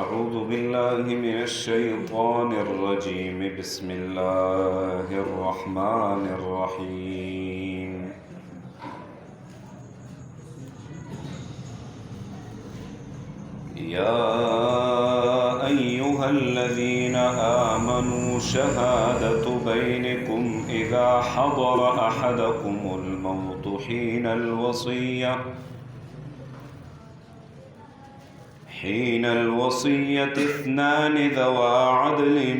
أعوذ بالله من الشيطان الرجيم بسم الله الرحمن الرحيم يا أيها الذين آمنوا شهادة بينكم إذا حضر أحدكم الموت حين الوصية اثنان ذوا عدل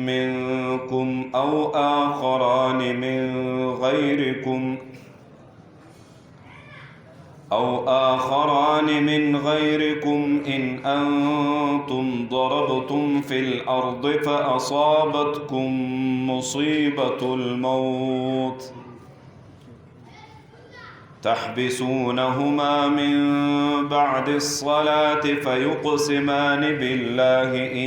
منكم أو آخران من غيركم إن أنتم ضربتم في الأرض فأصابتكم مصيبة الموت تحبسونهما من بعد الصلاة فيقسمان بالله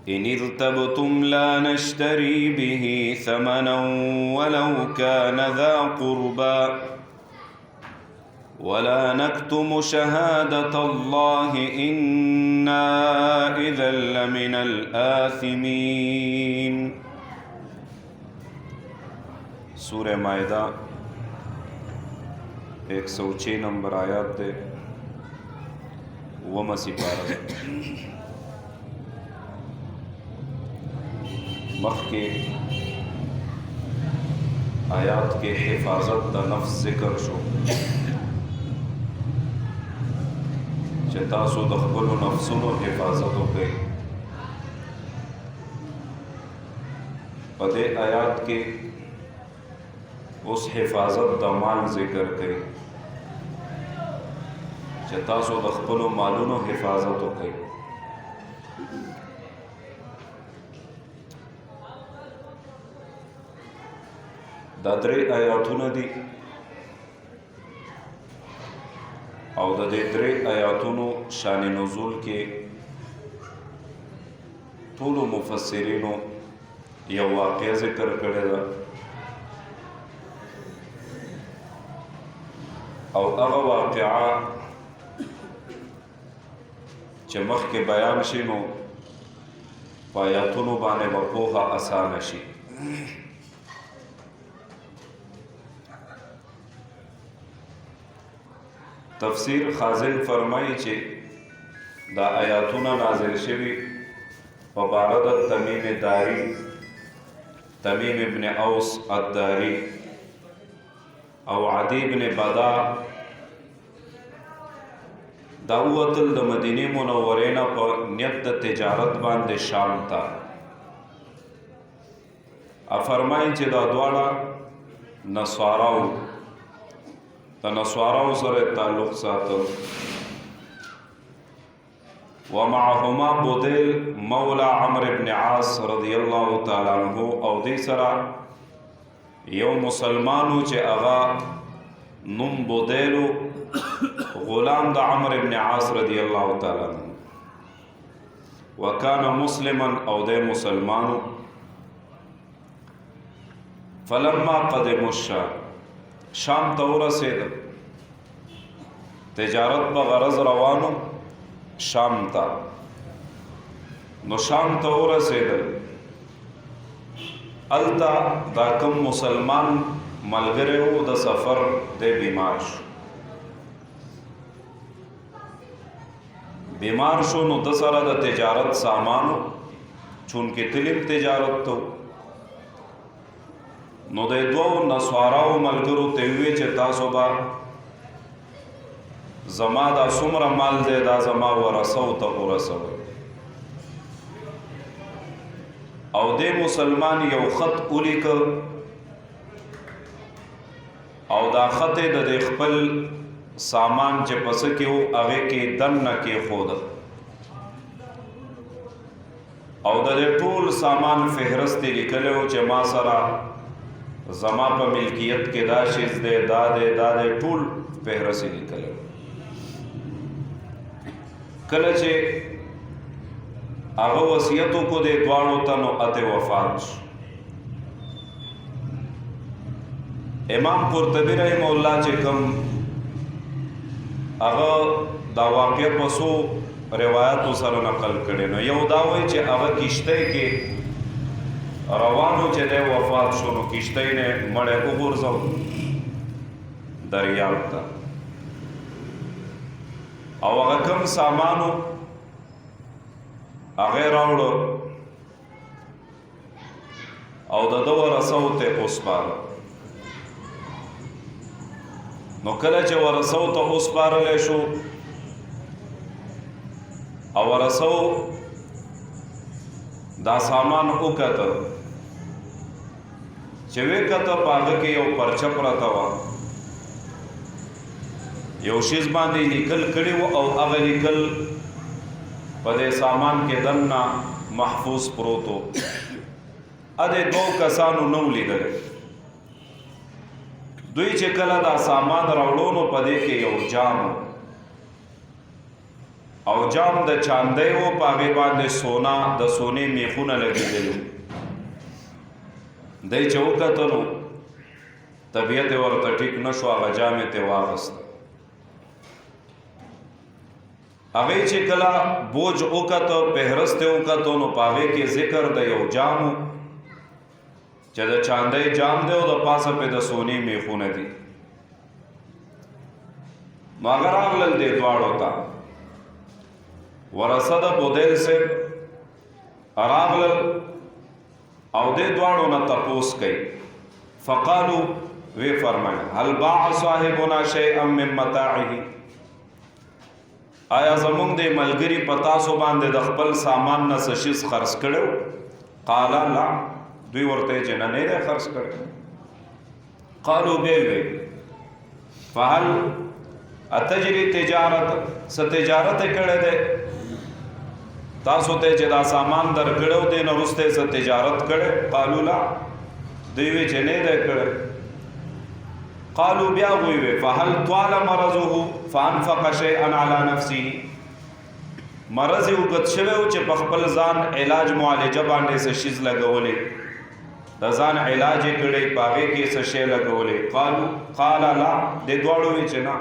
إن ارتبتم لا نشتري به ثمنا ولو كان ذا قربى ولا نكتم شهادة الله إنا إذا لمن الآثمين. سورہ مائدہ 106 نمبر آیات دے وما سپارہ مخ کے آیات کے حفاظت دا نفس ذکر شو چتاسو دخبلو نفسونو حفاظتو کے پدے آیات کے اس حفاظت دا مال ذکر کئی چتاسو دخبلو مالونو حفاظتو کئی. دا درې آیاتونه دي او د دې درې آیاتونو شان نزول کې ټول مفسرینو یو واقعه ذکر کړی ده او هغه واقعه چې مخکې بیان شي نو په آیاتونو باندې به پوهه اسانه شي. تفسیر خازن فرمایي چې دا آیاتونه نازل شوي په باره د تمیم ابن اوس الداري او عدی ابن بدا دا وتل د مدینه منورې نه په نیت د تجارت باندې شام ته فرمایي چې دا دواړه نصاراو د نصاراو سره تعلق ساتل ومعهما بدیل مولا عمرو بن عاص رضی الله تعالی عنہ او دې سره یو مسلمانو چې هغه نوم بدیلو غلام د عمرو بن عاص رضی الله تعالی عنہ وکانا مسلما او دې مسلمانو فلما قدموا الشام شام ته ورسېدل تجارت په غرض روانو شام ته نو شام ته ورسېدل التا دا کم مسلمان ملګری و د سفر د بیمار شو نو د سره د تجارت سامانو چونکې تلیم تجارت تو نو د دوو نصاراو ملګرو ته وی چې تاسو به زما دا څومره مال دی دا زما ورثو ته ورسوئ او د مسلمان یو خط ولیکه او دا خط د خپل سامان چې پس کې و هغه کې دننه کې خود او د ټول سامان فهرست لیکلو چې ما سره زما په ملکیت کې دا شیز دی دا ټول فهرست لیکلو. کله چې هغه وصیت کو د دواړو ته نو اته وفات شو. امام قرطبی رحمه الله چې کوم هغه دا واقع په څو روایتو سره نقل کړي. نو یو دا وایي چې هغه کشتۍ کې روانو چې دی وفات شو، نو کشتۍ نه مړی وغورځو دریاب ته، او هغه کوم سامانو هغه راوړو او د ده ورسو ته وسپاره. نو کله چې ورسو ته وسپارلی شو او ورسو دا سامان وکته، چې وکته په هغه کې یو پرچه پرته وه، یو شیز باندې لیکل کړي وو او هغه لیکل په دې سامان کې دننه محفوظ پروت و. ا دې دوه کسانو نو لیدلی. دوی چې کله دا سامان راوړو نو په دې کې یو جام او جام د چاندۍ و، په هغې باندې سونا د سونې میخونه لګېدلي. دی چې وکتلو طبیعت یې ورته ټیک نه شو، هغه جام یې ترې واخیسته. هغې چې کله بوج وکته، فهرست یې وکتو، نو په هغې کې ذکر د یو جام چې د چاندۍ جام دی او د پاسه پې د سونې میخونه دي. نو هغه راغلل دې دواړو ته، ورثه د بودیل صاحب راغلل او دې دواړو نه تپوس کوي. فقالو وی فرمایل هل باع صاحبنا شیئا من متاعه، آیا زمونږ د ملګري په تاسو باندې د خپل سامان نه څه شیز خرڅ کړی؟ قال لا، دوی ورته چې نه دی خرڅ کړی. قالو بیا وی فهل اتجري تجارت، څه تجارت یې کړی دی تاسو ته چې دا سامان درکړی دی نو وروسته یې څه تجارت کړی؟ قالو لا، دوی وی چې نه دی کړی. قالو بیا وی فهل طال مرضه فانفق شيئا على نفسه، مرض یې اوږد شوی و چې په خپل ځان علاج معالجه باندې څه شیز لګولی، د ځان علاج یې کړی، په هغې کې څه شی لګولی؟ قال لا، دې دواړو وی چې نه.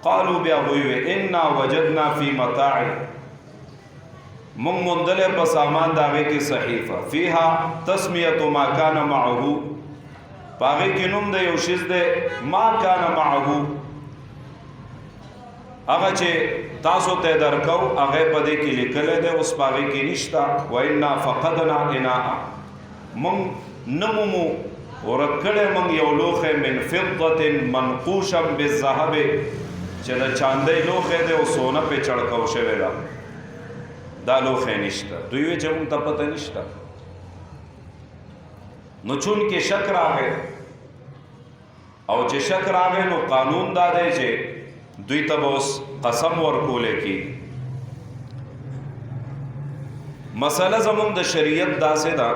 قالو بیا وی انا وجدنا فی متاعه، مونږ موندلی په سامان د هغې کې صحیفه فیها تسمیة ما کان معه، په هغې کې نوم د یو شیز دی ما کان معه، هغه چې تاسو ته درکو هغه په دې کې لیکلی دی، اوس په هغې کې نشته. وانا فقدنا اناء، مونږ نه مومو ورک کړی مونږ یو لوښی من فضة منقوشا بالذهب، چې د چاندۍ لوښی دی او سونه پې چړکو شوی ده، دا لوښی نشته. دوی وی چې مونږ ته پته نشته. نو چون کې شک راغی، او چې شک راغی نو قانون دا دی چې دوی ته به اوس قسم ورکولی کی. مسله زمونږ د شریعت داسې ده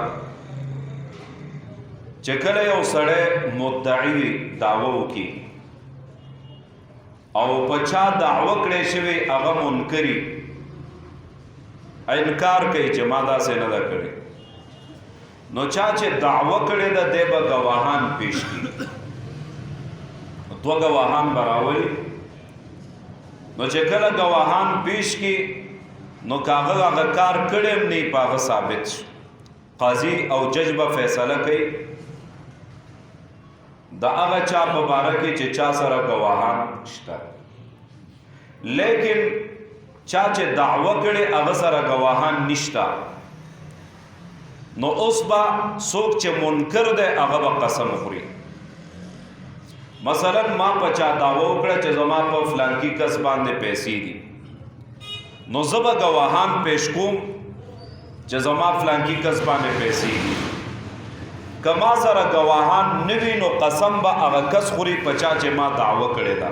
چې کله یو سړی مدعی وي، دعوه وکړي او په چا دعوه کړی شوی هغه منکري انکار کوي چې ما داسې نه ده کړې، نو چا چې دعوه کړې ده دی به ګواهان پیش کړي. دوه ګواهان به راولي، نو چې کله ګواهان پیش کړي نو که هغه کار کړی هم نه په هغه ثابت شي، قاضي او جج به فیصله کوي د هغه چا په باره کې چې چا سره ګواهان شته. لیکن چا چې دعوه کړي هغه سره ګواهان نشته، نو اوس به څوک چې منکر دی هغه به قسم خوري. مثلا ما په چا دعوه وکړه چې زما په فلانکي کس باندې پیسې دي، نو زه به ګواهان پیش کوم چې زما فلانکي کس باندې پیسې دي. که ما سره ګواهان نه وي نو قسم به هغه کس خوري په چا چې ما دعوه کړې ده.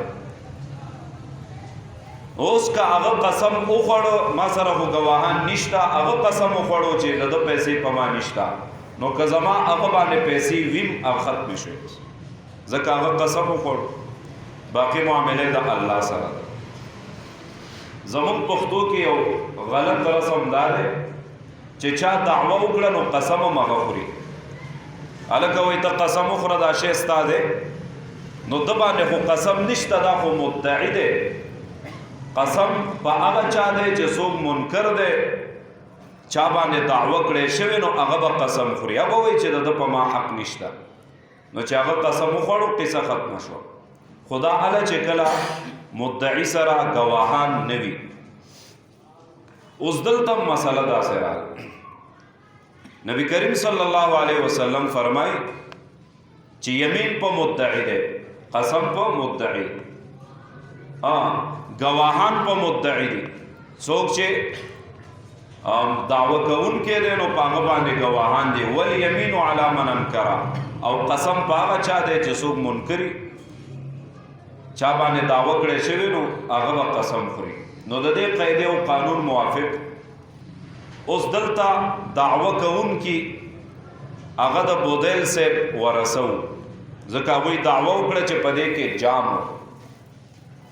اوس که هغه قسم وخوړو ما سره خو ګواهان نشته، هغه قسم وخوړو چې د ده پیسې په ما نشته، نو که زما هغه باندې پیسې ویم هغه ختمې شوې، ځکه هغه قسم وخوړو. باقي معاملې د الله سره ده. زمونږ پښتو کې یو غلط رسم دا دی چې چا دعوه وکړه نو قسم هم هغه خوري. هلکه وایي ته قسم وخوره دا شی ستا دی، نو د باندې خو قسم نشته، دا خو مدعی دی. قسم په هغه چا دی چې څوک منکر دی، چا باندې دعوه کړی شوی، نو هغه به قسم خوري. هغه وایي چې د په ما حق نشته، نو چې هغه قسم وخوړو قصه ختمه شوه. خدا هله چې کله مدعی سره گواهان نه وي. اوس دلته مسله داسې راغله، نبی کریم صلی الله علیه وسلم فرمایي چې یمین په مدعی دی، قسم په مدعی، گواهان په مدعی دي. څوک چې دعوه کوونکی دی نو په هغه باندې گواهان دي. والیمین علی من انکر، او قسم په هغه چا دی چې څوک منکري، چا باندې دعوه کړی شوی نو هغه به قسم خوري. نو د دې قاعده او قانون موافق اوس دلته دعوه کوونکی هغه د بودیل صاحب ورثه و، ځکه هغوی دعوه وکړه چې په دې کې جام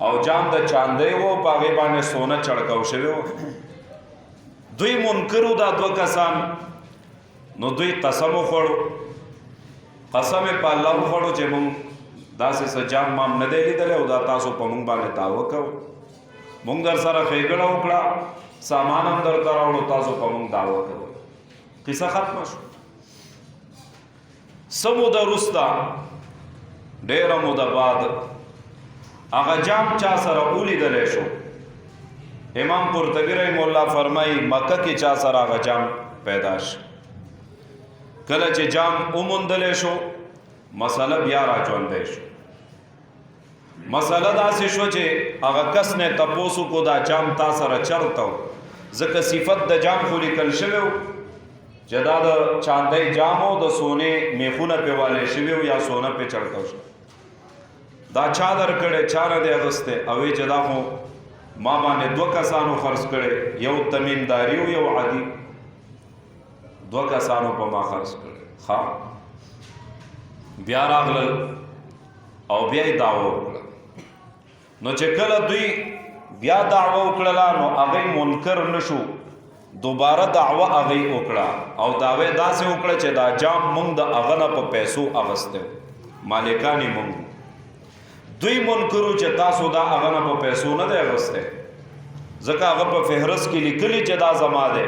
او جام د چاندی و، په هغې باندې سونه چړکاو شوی و. دوی منکرو دا دوه کسان، نو دوی قسم وخوړو. قسم یې په الله وخوړو چې مونږ داسې څه جام مام نه دی لیدلی او دا تاسو په مونږ باندې دعوه کوو، مونږ در سره ښېګڼه وکړه، سامان هم درته راوړو، تاسو په مونږ دعوه کوئ. قصه ختمه شو. څه موده وروسته، ډېره موده بعد هغه جام چا سره ولیدلی شو. امام قرطبي رحمه الله فرمایي مکه کې چا سره هغه جام پیدا شو. کله چې جام وموندلی شو، مسله بیا راژوندی شو. مسله داسې شو چې هغه کس نه تپوس وکړو دا جام تا سره چرته و، ځکه صفت د جام خو لیکل شوی و چې دا د چاندی جام و، د سونې میخونه پې والی شوي و یا سونه پې چړکو شو. دا چا درکړی، چا نه دی اخیستی؟ او وی چې دا خو ما باندې دوه کسانو خرڅ کړی، یو تمیمداري و یو عادي، دوه کسانو په ما خرڅ کړی. ښه، بیا راغلل او بیا یې دعوه وکړه. نو چې کله دوی بیا دعوه وکړله نو هغوی منکر نه شو، دوباره دعوه هغوی وکړه او دعوه یې داسې وکړه چې دا جام موږ د هغه نه په پیسو اخیستی و، مالکان یې موږ. دوی منکرو چې تاسو دا هغه نه په پیسو نه دی اخیستی، ځکه هغه په فهرست کې لیکلي چې دا زما دی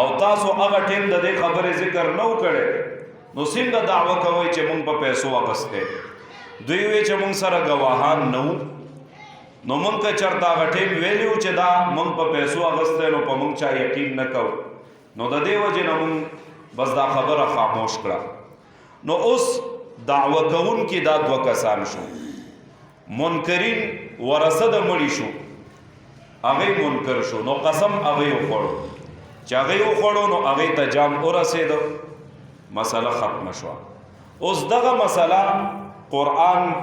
او تاسو هغه ټیم د دې خبرې ذکر نه و کړی، نو څنګه دعوه کوئ چې موږ په پیسو اخیستی؟ دوی وی چې موږ سره گواهان نه وو، نو موږ که چېرته هغه ټیم ویلي وو چې دا موږ په پیسو اخیستی نو په موږ چا یقین نه کوو، نو د دې وجې نه موږ بس دا خبره خاموش کړه. نو اوس دعوه کوونکي دا دوه کسان شو، منکرین ورثه د مړي شو، هغوی منکر شو، نو قسم هغوی وخوړو. چې هغوی وخوړو نو هغوی ته جام ورسېده، مسله ختمه شوه. اوس دغه مسله قرآن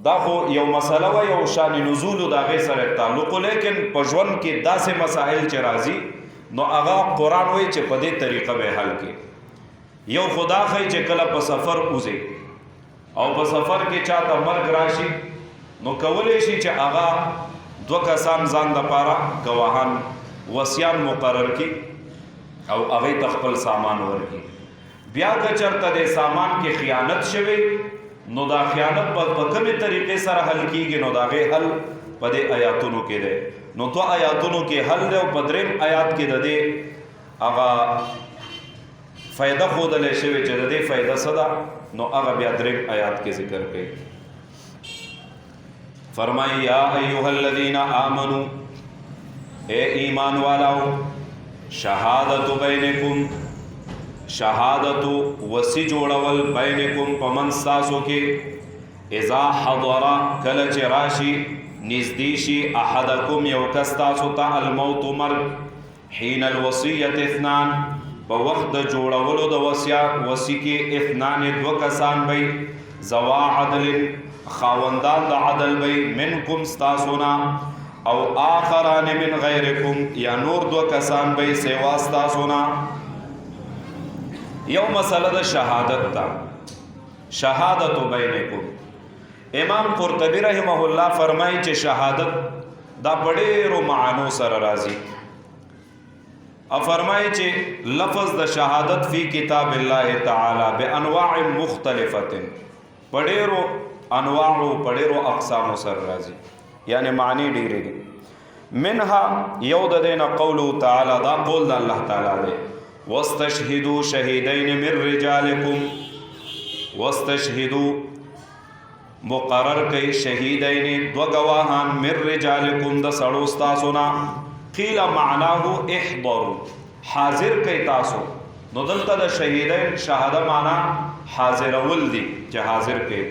دا خو یو مسله و، یو شان نزولو د هغې سره تعلق، لیکن په ژوند کې داسې مسائل چې راځي نو هغه قرآن وایي چې په دې طریقه به حل کړي. یو خدا ښایي چې کله په سفر وځي او په سفر کې چاته مرګ راشي، نو کولی شي چې هغه دوه کسان ځان دپاره ګواهان وصیان مقرر کړي او هغې ته خپل سامان ورکړي. بیا که چېرته د سامان کې خیانت شوی نو دا خیانت په کومې طریقې سره حل کیږي؟ نو د هغې حل په دې آیاتونو کې دی. نو دوه آیاتونو کې حل دی او په دریم آیات کې د دې هغه فایده ښودلی شوې چې د دې فایده څه ده، نو هغه بیا دریم آیات کې ذکر کوي. فرمایي یا ایها الذین آمنوا، اے ایمان والاو، شهادت بینکم، شهادت وسی جوړول بینکم پمن تاسو کې، اذا حضر کله چې راشي نږدې شي احدکم یو کس تاسو ته الموت مرګ، حین الوصیة اثنان په وخت د جوړولو د وصي کې اثنان دوه کسان وي، ذوا عدل خاوندان د عدل وي، منکم ستاسو نه، او آخران من غیرکم یا نور دوه کسان وي سوا ستاسو نه. یو مسله د شهادت ده، شهادت بینکم. امام قرطبی رحمه الله فرمایي چې شهادت دا ډېرو معانو سره راځي، او فرمایي چې لفظ د شهادت فی کتاب الله تعالی بانواع مختلفه، په ډېرو انواعو په ډېرو اقسامو سره راځي، یعنی معنی ډېرې دي. منها یو د دې نه قوله تعالی، دا قول د الله تعالی دی، واستشهدوا شهیدین من رجالکم، واستشهدوا مقرر کئی شهیدین دو گواهان من رجالکم د سړو ستاسو نه. قیل معناه احضروا، حاضر کئی تاسو. نو دلته د شهیدین شهاده معنا حاضرول دي چې حاضر کئی.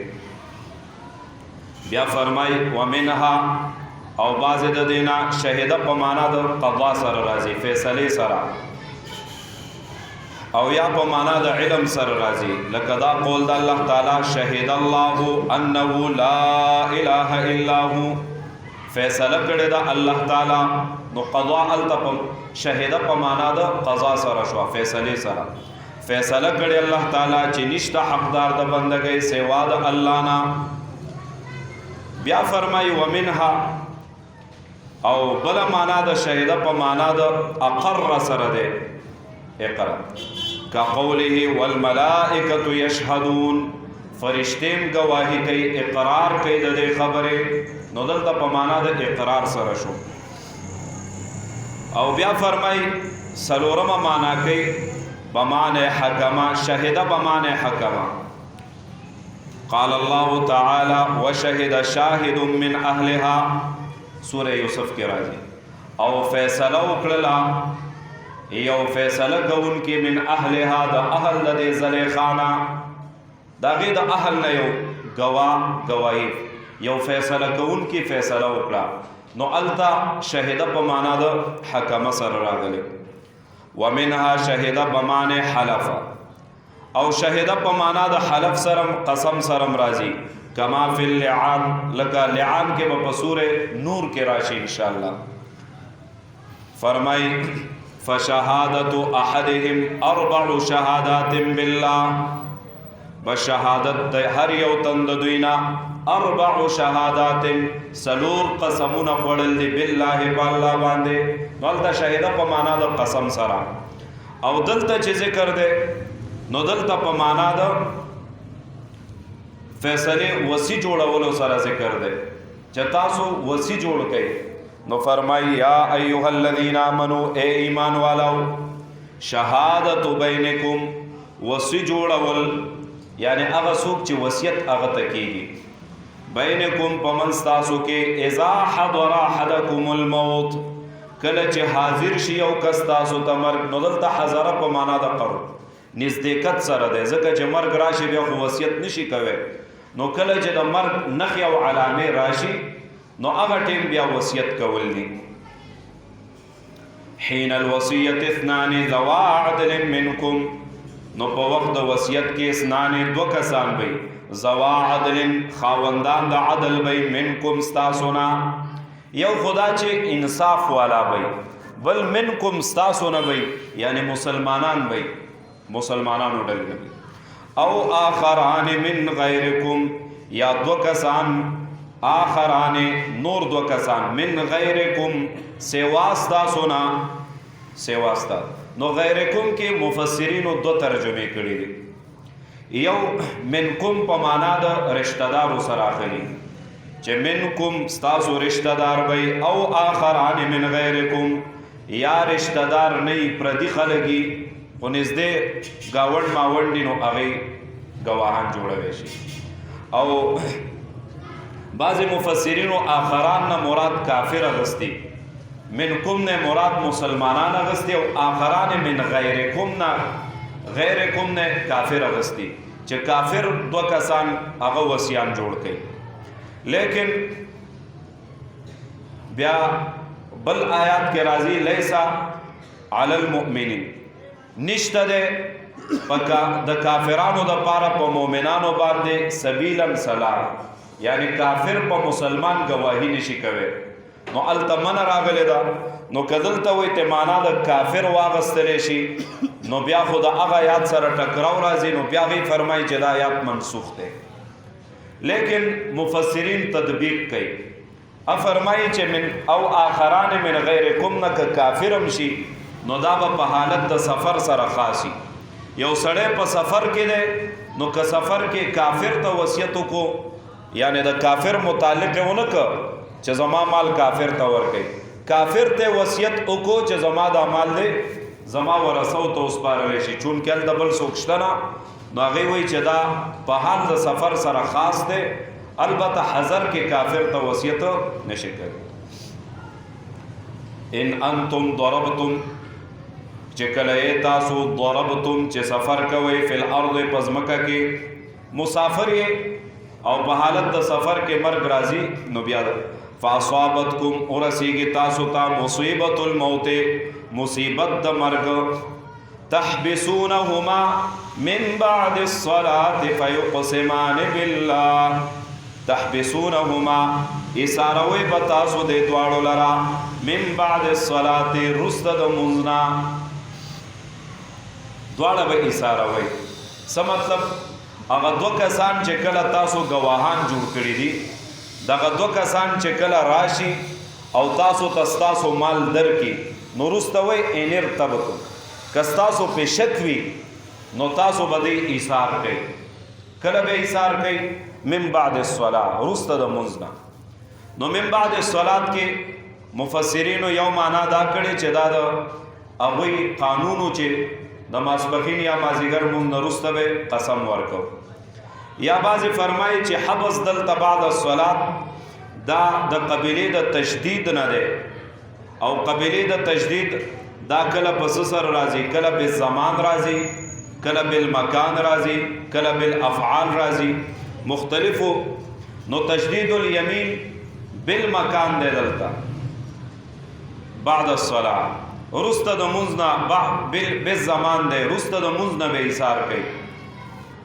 بیا فرمای ومنها او بعض د دینا شهیده په معنا د قضا سره راځي، فیصله سره، او یا په معنا د علم سره راځي، لکه دا قول د الله تعالی شهید الله انه لا اله الا هو، فیصله کړی دا الله تعالی. نو قضا التپ شهیده په معنا د قضا سره شو، فیصله سره. فیصله کړی الله تعالی چې نشته حقدار د بندګۍ سوا د الله نه. بیا فرمای ومنها او بل معنا د شهیده په معنا د اقر سره ده، اقرا کا قوله والملائکه یشهدون، فرشتیم گواہی کوي، اقرار کوي د دې خبره. نو دلته په معنا د اقرار سره شو. او بیا فرمای سلورم معنا کوي بمعنی حکما، شهیده بمعنی حکما. قال الله تعالی وشهد شاهد من اهلها، سورہ یوسف کی راځي. او فیصله وکړه یو فیصله کون کی من اهلها د اهل د زلیخانا، داغه د اهل نه یو گواہی یو فیصله کون کی فیصله وکړه. نو التا شهیده په معنا د حکم سره راغلی. ومنها شهیده بمعنی حلف، او شهیده په معنا د حلف سره قسم سره راځي، کما فی اللعان، لکه لعان کې په سورہ نور کې راشي ان شاء الله. فرمای فشهادت احدهم اربع شهادات بالله، بشهادت د هر یو تند دوینا اربع شهادات سلور قسمونه خوړل دي بالله بالله باندې. ولته شهیده په معنا د قسم سره. او دلته چې ذکر ده نو دلته په معنا د فیصله وسی جوړولو سره ذکر ده چې تاسو وسی جوړ کړئ. نو فرمای یا ایها الذین آمنوا، اے ایمان والو، شهادت بینکم، وسی جوړول یعنی هغه څوک چې وصیت هغه تکیږي، بینکم پمن تاسو کې اذا حضر احدکم الموت، کله چې حاضر شي او کس تاسو ته مرګ. نو دلته حضر په معنا د قرب، نزدېکت سره ده، ځکه چې مرګ راشي بیا خو وصیت نشي کوي. نو کله چې د مرګ نښې او علامې راشي نو هغه ټیم بیا وصیت کول دي. حین الوصیت اثنان ذوا عدل منکم، نو په وخت د وصیت کې اثنان دو کسان وي، ذوا عدل خاوندان د عدل وي، منکم ستاسو نه، یو خدا چې انصاف والا وي، بل منکم ستاسو نه وي یعنی مسلمانان وي، مسلمانانو ډلې وي. او آخران من غیرکم، یا دو کسان، آخران نور دو کسان، من غیرکم سیواستا سنا، سیواستا. نو غیرکم کې مفسرینو دو ترجمه کړي دي. یو منکم په معنا د رشتہ دارو سره اخلي، چې منکم ستاسو رشتہ دار وي، او آخران من غیرکم یا رشتہ دار نه پردي خلګي خو نږدې گاوند ماوندي، نو هغه گواهان جوړوي شي. او بعض مفسرینو آخران نه مراد کافر اغستی، منکم نه مراد مسلمانان اغستی، او آخران من غیرکم نه کافر اغستی، چې کافر دو کسان هغه وصیان جوړ کړي. لیکن بیا بل آیات کې راځي لیسا علی المؤمنین، نشته ده د کافرانو د پاره په مؤمنانو باندې سبیلا سلام، یعنی کافر په مسلمان گواهی نشي کوي. نو التمن راغلی دا، نو کدلته وي ته معنا د کافر واغستل شي، نو بیا خو د هغه آیات سره ټکراو راځي، نو بیا غي فرمایي چې دا آیات منسوخ ده. لیکن مفسرین تطبیق کوي، فرمایي چې من او آخران من غیرکم نه کافرم شي، نو دا په حالت د سفر سره خاصي، یو سړی په سفر کې دی نو که سفر کې کافر ته وصیت وکړو یعنی د کافر متعلق ونه که چې زما مال کافر ته ورکړي کافر ته وصیت وکړو چې زما دا مال دی زما ورثو ته وسپارلی شي چونکې هلته بل څوک شته نه نو هغې وایي چې دا په حال د سفر سره خاص دی البته حضر کې کافر ته وصیت نشي کوي ان انتم ضربتم چې کله تاسو ضربتم چې سفر کوئ فی الارض په ځمکه کې مسافر یې او په حالت د سفر کې مرګ راځي نو بیا فاصابتکم ورسیږي تاسو ته مصیبت الموت مصیبت د مرګ تحبسونهما من بعد الصلاة فيقسمان بالله تحبسونهما اساروي بتاسو د دوالو لرا من بعد الصلاة رست د منزنا دواړه به اساروي څه مطلب هغه دو کسان چې کله تاسو گواهان جوړ کړی دي دغه دو کسان چې کله راشي او تاسو تاسو مال درکې نو رستوي انر تبتو کستاسو په شک وی نو تاسو بده ایثار کوي کله به ایثار کوي من بعد الصلاه رست د منزنا نو من بعد الصلاه کې مفسرین یو معنا دا کړي چې دا د ابوی قانونو چې د ماسپخین یا مازیګر مون رست به قسم ورکو یا بعضی فرمایي چې حبس دل بعد الصلاه دا د قبيله د تشدید نه ده او قبيله د تشدید دا کله پس سر راضی کله بالزمان راضی کله بالمکان راضی کله بالافعال راضی مختلفو نو تشدید الیمین بالمکان دے دلتا بعد الصلاة رست د منزنا بالزمان دے رست د منزنا بے ایثار کئی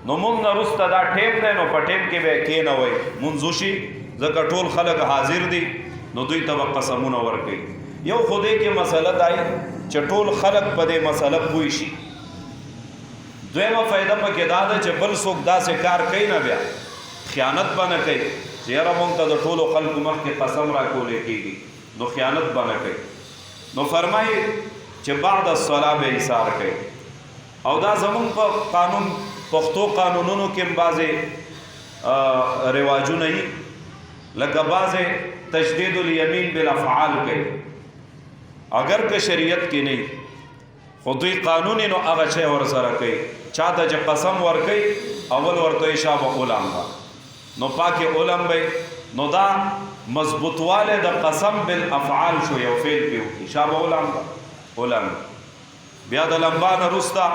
نو منزنا رست دا ٹیم دے نو پا ٹیم کے بے کی نوئی منزوشی زکر ټول خلق حاضر دی نو دوی تبا قسمون ورکی یو خودے کی مسئلہ دائی چې ټول خلق په دې مسله پوي شي دویمه فائدہ پکې دا ده چې بل څوک داسې کار کوي نه بیا خیانت باندې کوي چې یاره مونږ ته د ټولو خلکو مخکې قسم راکولی کېږي نو خیانت باندې کوي نو فرمایي چې بعد الصلاه به ایثار کوي او دا زمونږ په قانون پښتو قانونونو کې هم بعضې رواجونه وي لکه بعضې تشدید الیمین بالافعال کوي اگر که شریعت کې نه خو دوی قانون نو هغه شی ور سره کوي چاته چې قسم ور کوي اول ورته شاب علم نو پاکه علم به نو دا مضبوطواله د قسم بالافعال شو یو فعل پیو شاب علم بیا د لمبان رستا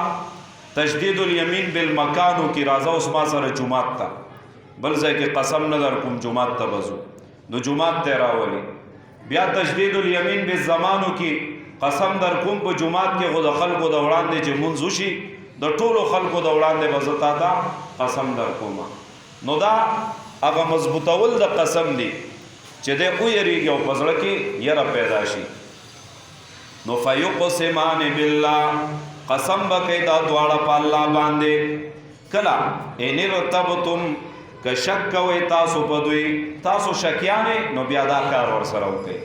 تشدید الیمین بالمکانو کی رازه اوس ما سره جمعات تا بل ځای کې قسم نه در کوم جمعات ته بزو نو جمعات ته راولي بیا تشدید الیمین بالزمانو کې قسم در کوم په جمعات کې خود خلکو د وړاندې چې منځ وشي د ټولو خلکو د وړاندې بزتا تا قسم در کوم نو دا هغه مضبوطول د قسم دی چې د او یریږي او پزړه کې یره پیدا شي نو فیقسمان بالله قسم بکې دا دواړه په الله باندې کلا ان رتبتم که شک کوي تاسو په دوی تاسو شکیانې نو بیا دا کار ور سره وکړي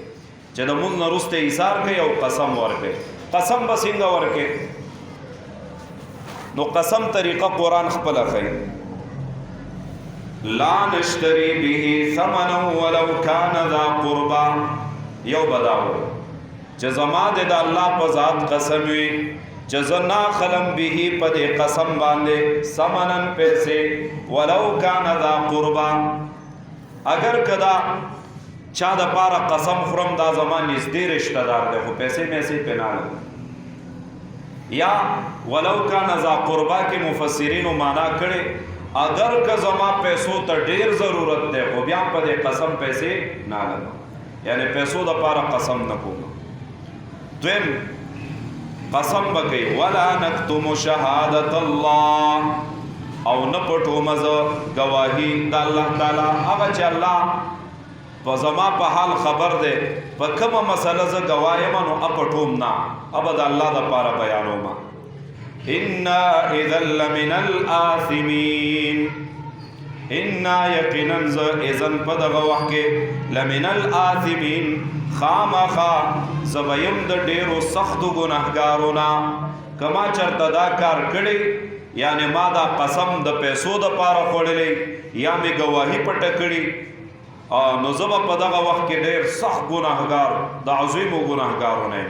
چې د مونږ نه وروسته ایثار کوي او قسم ورکړي قسم به څنګه ورکړي نو قسم طریقه قرآن خپله ښیي لا نشتری به ثمنا ولو کان ذا قربا یو بداو چې زما د الله په ذات قسم وي چې زنا خلم به په دې قسم باندې ثمنن پیسې ولو کان ذا قربا اگر کدا چا د پاره قسم خورم دا زما نږدې رشتہ دار دی خو پیسې مې پناه یا ولو کان ذا قربا کې مفسرین معنا کړي اگر که زما پیسو ته ډیر ضرورت دی خو بیا په دې قسم پیسې نه لګم یعنی پیسو د پاره قسم نه کوم دویم قسم بکئی ولا نکتم شهادت الله او نپټو مزه گواہی د الله تعالی هغه چې الله په زما په حال خبر ده په کومه مسله ز گوایم نو اپټوم نه ابد الله د پاره بیانوم ان اذا لمن الاثمين ان یقینا اذن په دغه وخت کې لمن الاثمين خامخا زبیم د ډیرو سخت ګناهګارونه کما چرته دا کار کړی یعنی ما دا قسم د پیسو د پاره خوړلی یا می گواهی پټه کړي نو زه به په دغه وخت کې ډېر سخت ګناهګار د عظیمو ګناهګارو نه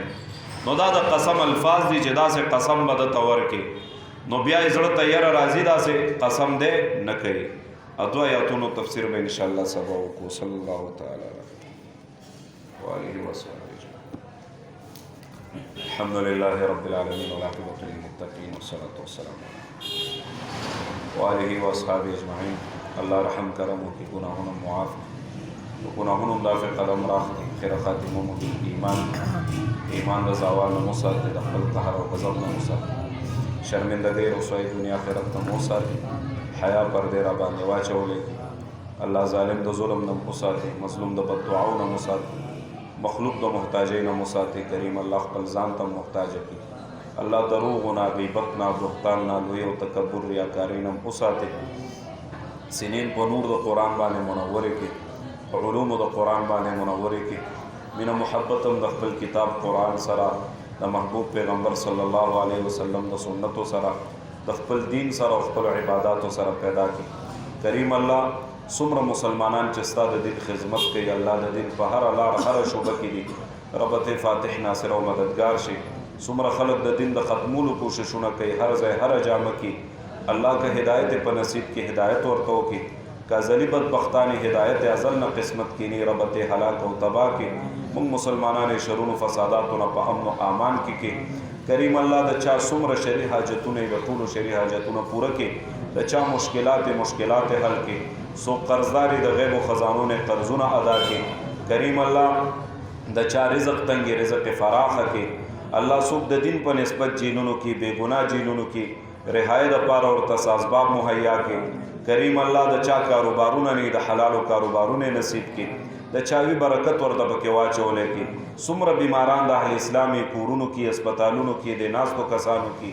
نو دا د قسم الفاظ دي چې داسې قسم به درته ورکړي نو بیا یې زړه ته یره راځي داسې قسم دی نه کوي ادو آیاتونو تفسیر به انشاءالله سبا وکړو صلی الله تعالی وآله وصحبه الحمد لله رب العالمين والعاقبة للمتقين والصلاة والسلام وآله وأصحابه أجمعين الله رحم کرم وکړي ګناهونه معاف ګناهونه مدافع قدم راخلي خیر خاتمه مو ایمان د زوال نه وساتي د خپل قهر او غضب نه وساتي شرمندګۍ رسوایی دنیا آخرت ته مو وساتي حیا پردې را باندې واچولې الله ظالم د ظلم نه وساتي مظلوم د بددعاو نه وساتي مخلوق د محتاجۍ نه وساتي کریم الله خپل ځان ته محتاج کړي الله دروغ نه غیبت نه بهتان نه لوی او تکبر ریاکارۍ نه وساتي سینین په نور د قرآن باندې منورې کړي په علومو د قرآن باندې منورې کړي مینه محبت هم د خپل کتاب قرآن سره د محبوب پیغمبر صلی الله علیه وسلم د سنتو سره د خپل دین سره او خپل عباداتو سره پیدا کړي کریم الله څومره مسلمانان چې ستا د دین خدمت کوي الله د دین په هره لار هره شعبه کې دي رب ته فاتح ناصر او مددگار شي څومره خلک د دین د ختمولو کوششونه کوي هر ځای هر جامه کې الله که هدایت په نصیب کې هدایت ورته وکړي که ازلي بدبختانې هدایت ازل نه قسمت کینی رب ته هلاک او تباه کړي موږ مسلمانان شرونو فساداتو نه په امن او امان کې کریم الله د چا څومره شرعي حاجتونه د ټولو شرعي حاجتونه پوره کړي د چا مشکلات حل کړي سو قرضداري د غیب و خزانو نه قرضونه ادا کړي کریم الله د چا رزق تنګي رزق فراخه کړي الله څوک د دین په نسبت جیلونو کې بے ګناه جیلونو کې رهایی د پاره ورته اسباب مهیا کړي کریم الله د چا کاروبارونه نه د حلالو کاروبارونه نصیب کړي د چاوی برکت ورته پکې واچولې کې څومره بیماران د اهل اسلامي کورونو کې هسپتالونو کې د ناستو کسانو کې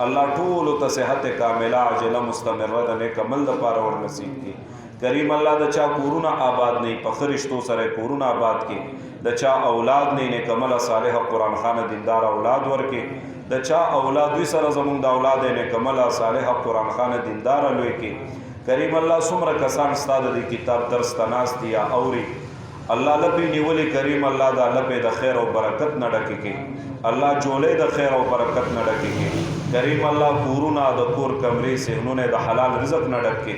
الله ټول ته صحت کامله عاجله مستمره د نیک عمل لپاره ور نصیب کړي کریم الله د چا کورونه آباد نه په خرشتو سره کورونه آباد کړي د چا اولاد نه نیک عمل صالح قرآن خانه دیندار اولاد ورکړي د چا اولاد وی سره زمونږ د اولاد نیک عمل صالح قرآن خانه دیندار لوي کړي کریم الله څومره کسان ستاسو د کتاب درس تناستي یا اوري الله لپی نیولی کریم الله دا لپی د خیر او برکت نه ډکې کې الله جولې د خیر او برکت نه ډکې کې کریم الله کورونه د کور کمرې صحنونه د حلال رزق نه ډکې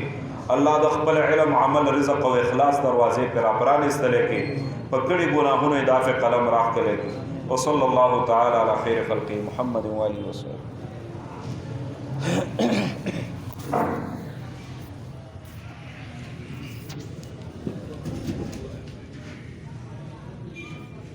الله د خپل علم عمل رزق او اخلاص دروازې پر پرانستلې کې پکړې ګناهونه دافع قلم راخلې کې وصلی الله تعالی علی خیر خلقه محمد و آله وصحبه